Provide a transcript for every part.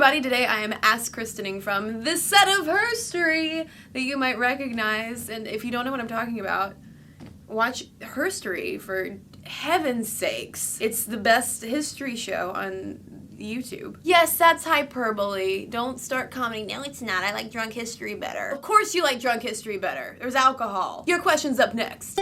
everybody, today I am Ask Cristening from this set of herstory that you might recognize, and if you don't know what I'm talking about, watch Herstory for heaven's sakes. It's the best history show on YouTube. Yes, that's hyperbole. Don't start commenting. No, it's not. I like drunk history better. Of course you like drunk history better. There's alcohol. Your question's up next.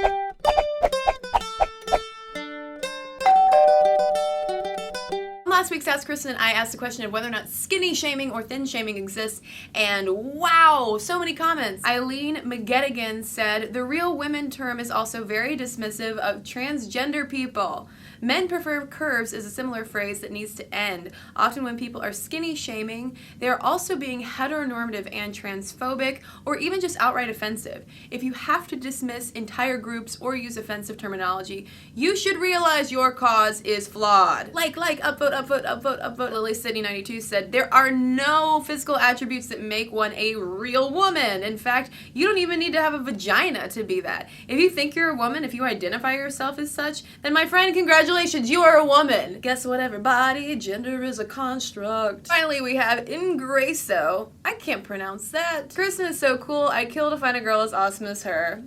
Last week's Ask Cristen, I asked the question of whether or not skinny shaming or thin shaming exists, and wow, so many comments. Eileen McGettigan said, the real women term is also very dismissive of transgender people. Men prefer curves is a similar phrase that needs to end. Often when people are skinny shaming, they are also being heteronormative and transphobic, or even just outright offensive. If you have to dismiss entire groups or use offensive terminology, you should realize your cause is flawed. Like, upvote, upvote, upvote, upvote. Lily Sydney 92 said, there are no physical attributes that make one a real woman. In fact, you don't even need to have a vagina to be that. If you think you're a woman, if you identify yourself as such, then my friend, congratulations, you are a woman. Guess what, everybody? Gender is a construct. Finally, we have Ingreso. I can't pronounce that. Cristen is so cool. I'd kill to find a girl as awesome as her.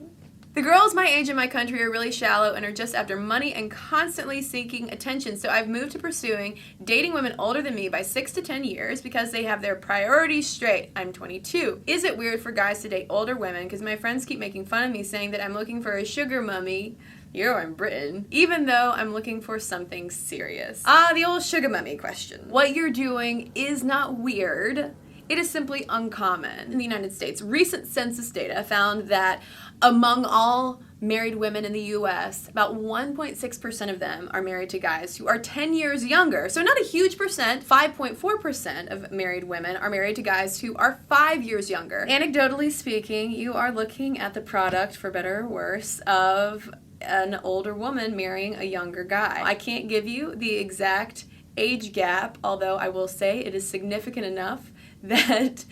The girls my age in my country are really shallow and are just after money and constantly seeking attention, so I've moved to pursuing dating women older than me by 6 to 10 years because they have their priorities straight. I'm 22. Is it weird for guys to date older women? Because my friends keep making fun of me saying that I'm looking for a sugar mummy. You're in Britain. Even though I'm looking for something serious. The old sugar mummy question. What you're doing is not weird. It is simply uncommon. In the United States, recent census data found that among all married women in the US, about 1.6% of them are married to guys who are 10 years younger. So not a huge percent, 5.4% of married women are married to guys who are 5 years younger. Anecdotally speaking, you are looking at the product, for better or worse, of an older woman marrying a younger guy. I can't give you the exact age gap, although I will say it is significant enough that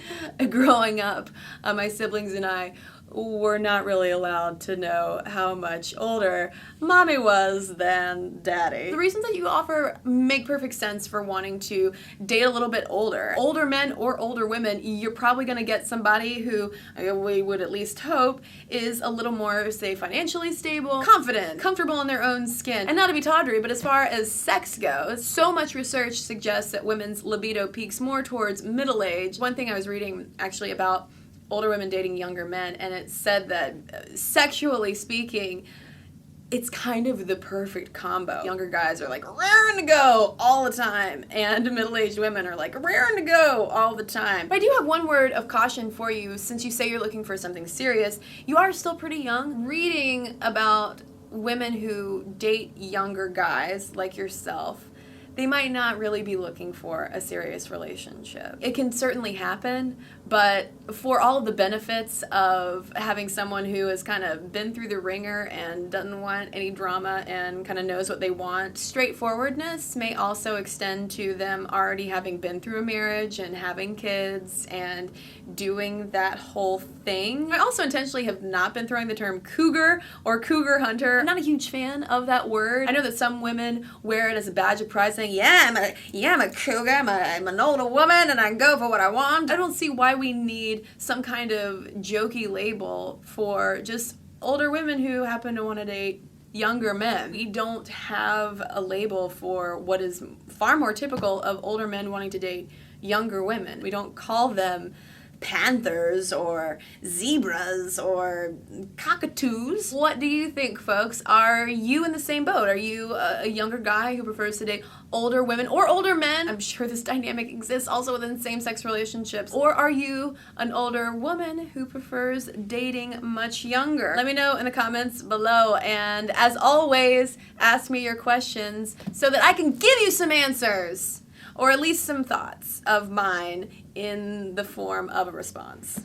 growing up, my siblings and I were not really allowed to know how much older mommy was than daddy. The reasons that you offer make perfect sense for wanting to date a little bit older. Older men or older women, you're probably going to get somebody who, we would at least hope, is a little more, say, financially stable, confident, comfortable in their own skin. And not to be tawdry, but as far as sex goes, so much research suggests that women's libido peaks more towards middle age. One thing I was reading actually about older women dating younger men, and it said that sexually speaking, it's kind of the perfect combo. Younger guys are like raring to go all the time, and middle-aged women are like raring to go all the time. But I do have one word of caution for you. Since you say you're looking for something serious, you are still pretty young. Reading about women who date younger guys like yourself, they might not really be looking for a serious relationship. It can certainly happen, but for all of the benefits of having someone who has kind of been through the ringer and doesn't want any drama and kind of knows what they want, straightforwardness may also extend to them already having been through a marriage and having kids and doing that whole thing. I also intentionally have not been throwing the term cougar or cougar hunter. I'm not a huge fan of that word. I know that some women wear it as a badge of pride, saying, I'm a cougar, I'm an older woman and I can go for what I want. I don't see why we need some kind of jokey label for just older women who happen to want to date younger men. We don't have a label for what is far more typical of older men wanting to date younger women. We don't call them panthers or zebras or cockatoos. What do you think, folks? Are you in the same boat? Are you a younger guy who prefers to date older women or older men? I'm sure this dynamic exists also within same-sex relationships. Or are you an older woman who prefers dating much younger? Let me know in the comments below, and as always, ask me your questions so that I can give you some answers, or at least some thoughts of mine in the form of a response.